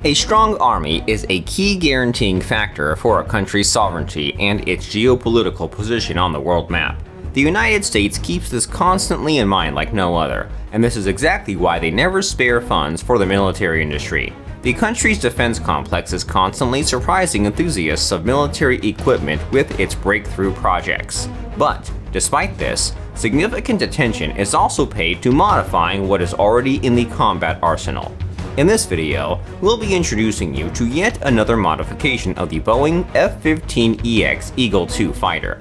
A strong army is a key guaranteeing factor for a country's sovereignty and its geopolitical position on the world map. The United States keeps this constantly in mind like no other, and this is exactly why they never spare funds for the military industry. The country's defense complex is constantly surprising enthusiasts of military equipment with its breakthrough projects. But, despite this, significant attention is also paid to modifying what is already in the combat arsenal. In this video, we'll be introducing you to yet another modification of the Boeing F-15EX Eagle II fighter.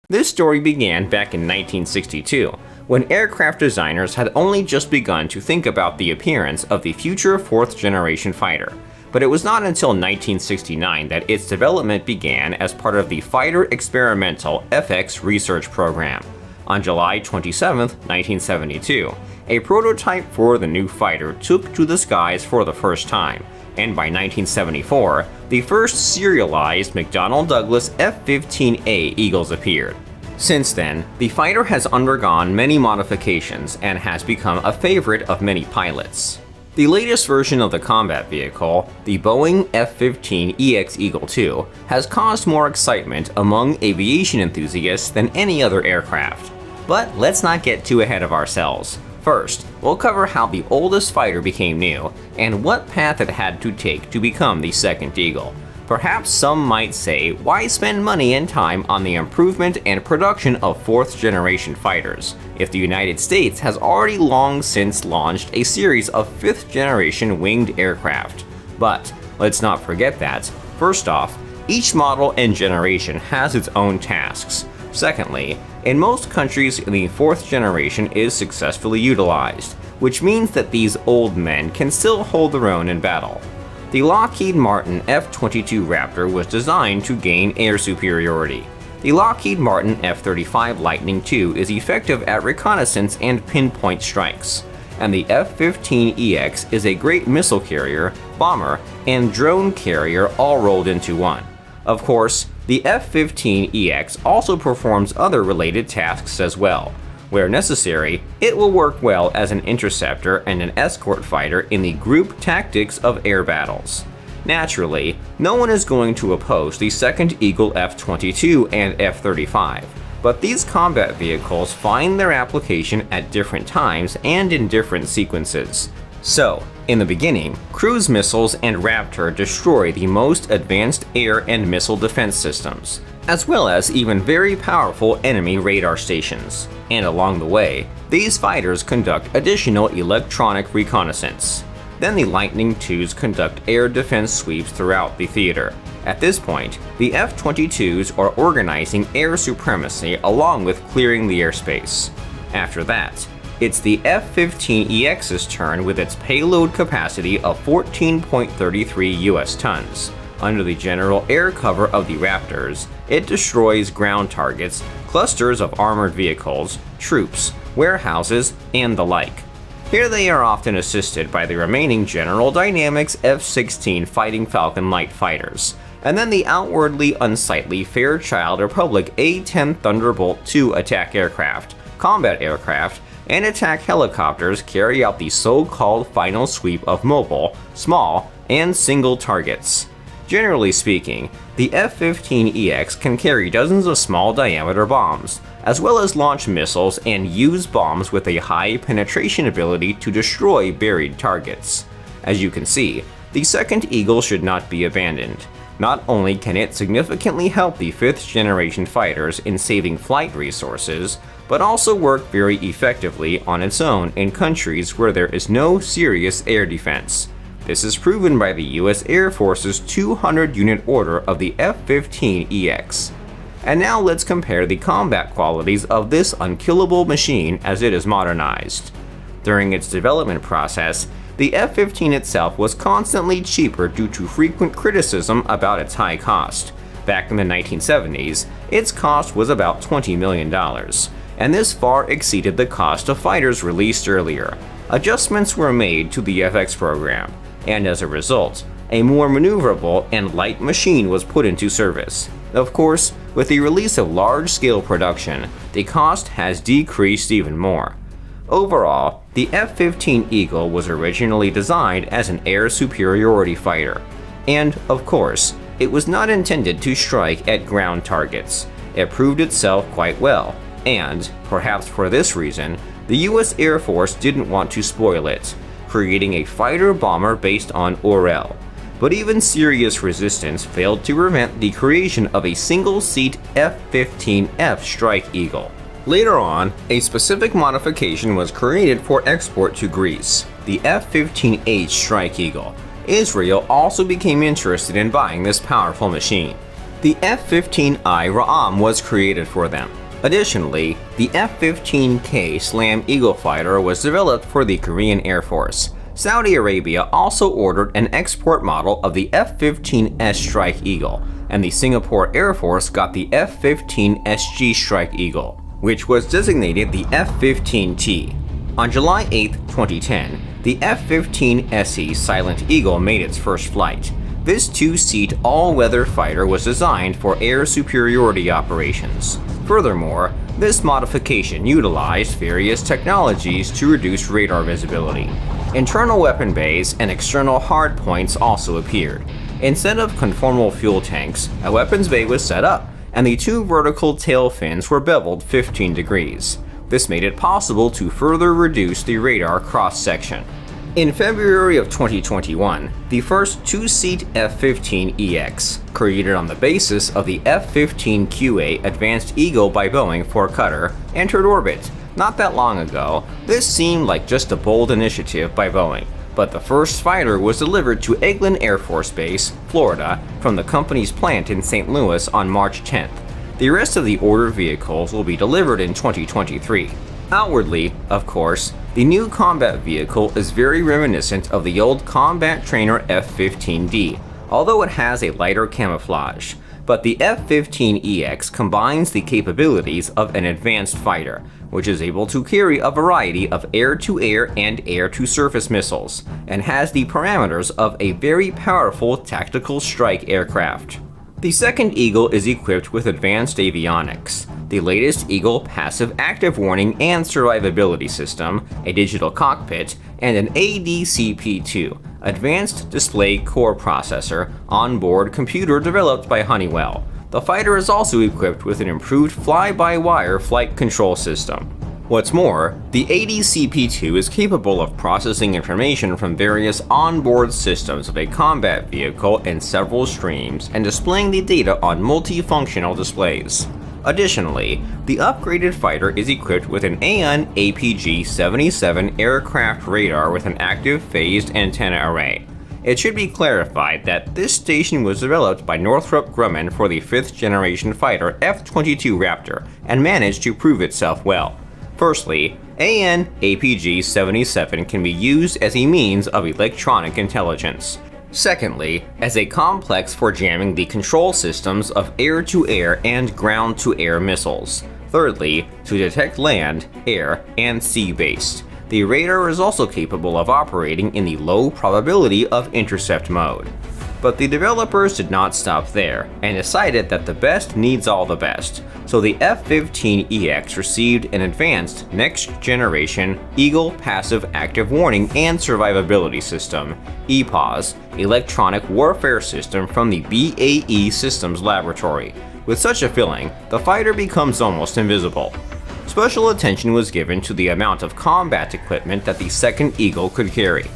This story began back in 1962, when aircraft designers had only just begun to think about the appearance of the future fourth-generation fighter. But it was not until 1969 that its development began as part of the Fighter Experimental FX Research Program. On July 27, 1972, a prototype for the new fighter took to the skies for the first time, and by 1974, the first serialized McDonnell Douglas F-15A Eagles appeared. Since then, the fighter has undergone many modifications and has become a favorite of many pilots. The latest version of the combat vehicle, the Boeing F-15EX Eagle II, has caused more excitement among aviation enthusiasts than any other aircraft. But let's not get too ahead of ourselves. First, we'll cover how the oldest fighter became new, and what path it had to take to become the second Eagle. Perhaps some might say, why spend money and time on the improvement and production of fourth-generation fighters, if the United States has already long since launched a series of fifth-generation winged aircraft? But let's not forget that, first off, each model and generation has its own tasks. Secondly, in most countries, the fourth generation is successfully utilized, which means that these old men can still hold their own in battle. The Lockheed Martin F-22 Raptor was designed to gain air superiority. The Lockheed Martin F-35 Lightning II is effective at reconnaissance and pinpoint strikes, and the F-15EX is a great missile carrier, bomber, and drone carrier all rolled into one. Of course, the F-15EX also performs other related tasks as well. Where necessary, it will work well as an interceptor and an escort fighter in the group tactics of air battles. Naturally, no one is going to oppose the second Eagle F-22 and F-35, but these combat vehicles find their application at different times and in different sequences. So, in the beginning, cruise missiles and Raptor destroy the most advanced air and missile defense systems, as well as even very powerful enemy radar stations. And along the way, these fighters conduct additional electronic reconnaissance. Then the Lightning IIs conduct air defense sweeps throughout the theater. At this point, the F-22s are organizing air supremacy along with clearing the airspace. After that, it's the F-15EX's turn with its payload capacity of 14.33 US tons. Under the general air cover of the Raptors, it destroys ground targets, clusters of armored vehicles, troops, warehouses, and the like. Here they are often assisted by the remaining General Dynamics F-16 Fighting Falcon light fighters, and then the outwardly unsightly Fairchild Republic A-10 Thunderbolt II attack aircraft, combat aircraft, and attack helicopters carry out the so-called final sweep of mobile, small, and single targets. Generally speaking, the F-15EX can carry dozens of small-diameter bombs, as well as launch missiles and use bombs with a high penetration ability to destroy buried targets. As you can see, the second Eagle should not be abandoned. Not only can it significantly help the fifth-generation fighters in saving flight resources, but also work very effectively on its own in countries where there is no serious air defense. This is proven by the US Air Force's 200-unit order of the F-15EX. And now let's compare the combat qualities of this unkillable machine as it is modernized. During its development process, the F-15 itself was constantly cheaper due to frequent criticism about its high cost. Back in the 1970s, its cost was about $20 million, and this far exceeded the cost of fighters released earlier. Adjustments were made to the FX program, and as a result, a more maneuverable and light machine was put into service. Of course, with the release of large-scale production, the cost has decreased even more. Overall, the F-15 Eagle was originally designed as an air superiority fighter, and, of course, it was not intended to strike at ground targets. It proved itself quite well, and, perhaps for this reason, the US Air Force didn't want to spoil it, creating a fighter-bomber based on Orel. But even serious resistance failed to prevent the creation of a single-seat F-15F Strike Eagle. Later on, a specific modification was created for export to Greece, the F-15H Strike Eagle. Israel also became interested in buying this powerful machine. The F-15I Ra'am was created for them. Additionally, the F-15K Slam Eagle fighter was developed for the Korean Air Force. Saudi Arabia also ordered an export model of the F-15S Strike Eagle, and the Singapore Air Force got the F-15SG Strike Eagle, which was designated the F-15T. On July 8, 2010, the F-15SE Silent Eagle made its first flight. This two-seat all-weather fighter was designed for air superiority operations. Furthermore, this modification utilized various technologies to reduce radar visibility. Internal weapon bays and external hardpoints also appeared. Instead of conformal fuel tanks, a weapons bay was set up, and the two vertical tail fins were beveled 15 degrees. This made it possible to further reduce the radar cross-section. In February of 2021, the first two-seat F-15EX, created on the basis of the F-15QA Advanced Eagle by Boeing for Qatar, entered orbit. Not that long ago, this seemed like just a bold initiative by Boeing, but the first fighter was delivered to Eglin Air Force Base, Florida, from the company's plant in St. Louis on March 10th. The rest of the ordered vehicles will be delivered in 2023. Outwardly, of course, the new combat vehicle is very reminiscent of the old combat trainer F-15D, although it has a lighter camouflage. But the F-15EX combines the capabilities of an advanced fighter, which is able to carry a variety of air-to-air and air-to-surface missiles, and has the parameters of a very powerful tactical strike aircraft. The second Eagle is equipped with advanced avionics, the latest Eagle passive active warning and survivability system, a digital cockpit, and an ADCP-2, Advanced Display Core Processor, onboard computer developed by Honeywell. The fighter is also equipped with an improved fly-by-wire flight control system. What's more, the ADCP-2 is capable of processing information from various onboard systems of a combat vehicle in several streams and displaying the data on multifunctional displays. Additionally, the upgraded fighter is equipped with an AN APG-77 aircraft radar with an active phased antenna array. It should be clarified that this station was developed by Northrop Grumman for the 5th generation fighter F-22 Raptor and managed to prove itself well. Firstly, AN APG-77 can be used as a means of electronic intelligence. Secondly, as a complex for jamming the control systems of air-to-air and ground-to-air missiles. Thirdly, to detect land, air, and sea-based. The radar is also capable of operating in the low probability of intercept mode. But the developers did not stop there, and decided that the best needs all the best, so the F-15EX received an advanced next-generation Eagle Passive Active Warning and Survivability System, EPAWS, electronic warfare system from the BAE Systems Laboratory. With such a filling, the fighter becomes almost invisible. Special attention was given to the amount of combat equipment that the second Eagle could carry.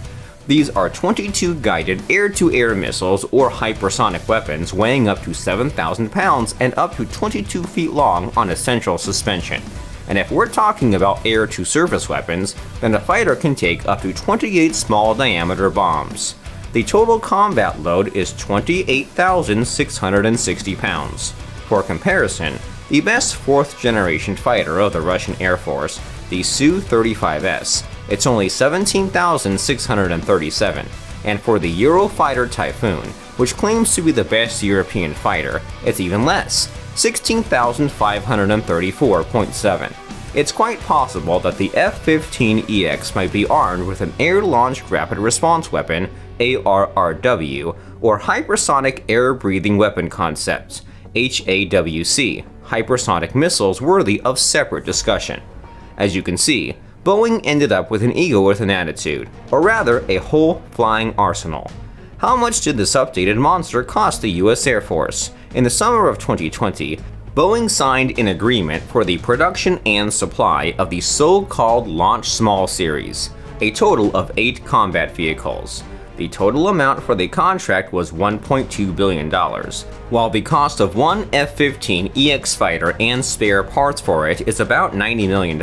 These are 22 guided air-to-air missiles or hypersonic weapons weighing up to 7,000 pounds and up to 22 feet long on a central suspension. And if we're talking about air-to-surface weapons, then the fighter can take up to 28 small-diameter bombs. The total combat load is 28,660 pounds. For comparison, the best 4th generation fighter of the Russian Air Force, the Su-35S, it's only 17,637, and for the Eurofighter Typhoon, which claims to be the best European fighter, it's even less, 16,534.7. It's quite possible that the F-15EX might be armed with an Air-Launched Rapid Response Weapon, ARRW, or Hypersonic Air-Breathing Weapon Concepts, HAWC, hypersonic missiles worthy of separate discussion. As you can see, Boeing ended up with an Eagle with an attitude, or rather a whole flying arsenal. How much did this updated monster cost the US Air Force? In the summer of 2020, Boeing signed an agreement for the production and supply of the so-called Launch Small series, a total of 8 combat vehicles. The total amount for the contract was $1.2 billion, while the cost of one F-15EX fighter and spare parts for it is about $90 million.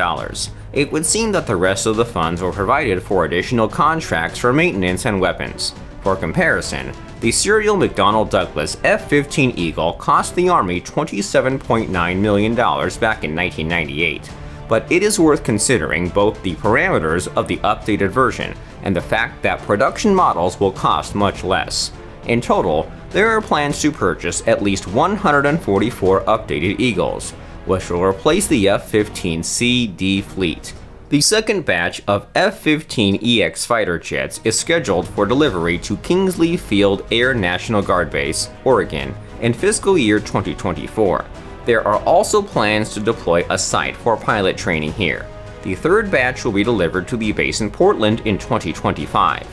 It would seem that the rest of the funds were provided for additional contracts for maintenance and weapons. For comparison, the serial McDonnell Douglas F-15 Eagle cost the Army $27.9 million back in 1998. But it is worth considering both the parameters of the updated version and the fact that production models will cost much less. In total, there are plans to purchase at least 144 updated Eagles, which will replace the F-15CD fleet. The second batch of F-15EX fighter jets is scheduled for delivery to Kingsley Field Air National Guard Base, Oregon, in fiscal year 2024. There are also plans to deploy a site for pilot training here. The third batch will be delivered to the base in Portland in 2025.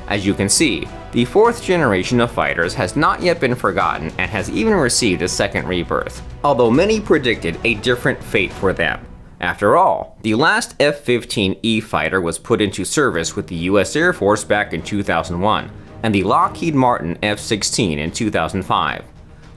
As you can see, the fourth generation of fighters has not yet been forgotten and has even received a second rebirth, although many predicted a different fate for them. After all, the last F-15E fighter was put into service with the US Air Force back in 2001, and the Lockheed Martin F-16 in 2005.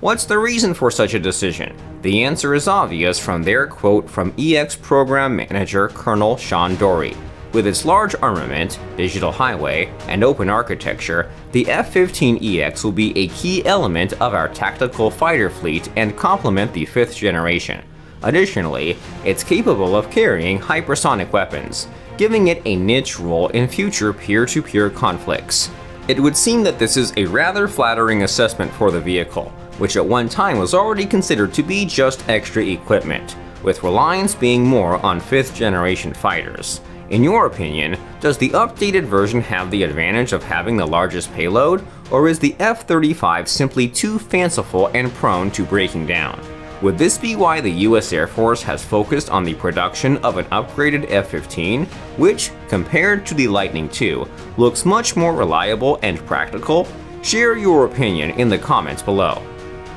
What's the reason for such a decision? The answer is obvious from their quote from EX Program Manager Colonel Sean Dorey. With its large armament, digital highway, and open architecture, the F-15EX will be a key element of our tactical fighter fleet and complement the 5th generation. Additionally, it's capable of carrying hypersonic weapons, giving it a niche role in future peer-to-peer conflicts. It would seem that this is a rather flattering assessment for the vehicle, which at one time was already considered to be just extra equipment, with reliance being more on 5th generation fighters. In your opinion, does the updated version have the advantage of having the largest payload, or is the F-35 simply too fanciful and prone to breaking down? Would this be why the US Air Force has focused on the production of an upgraded F-15, which, compared to the Lightning II, looks much more reliable and practical? Share your opinion in the comments below.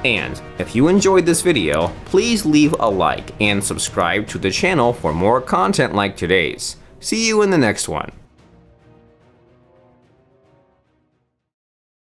And if you enjoyed this video, please leave a like and subscribe to the channel for more content like today's. See you in the next one.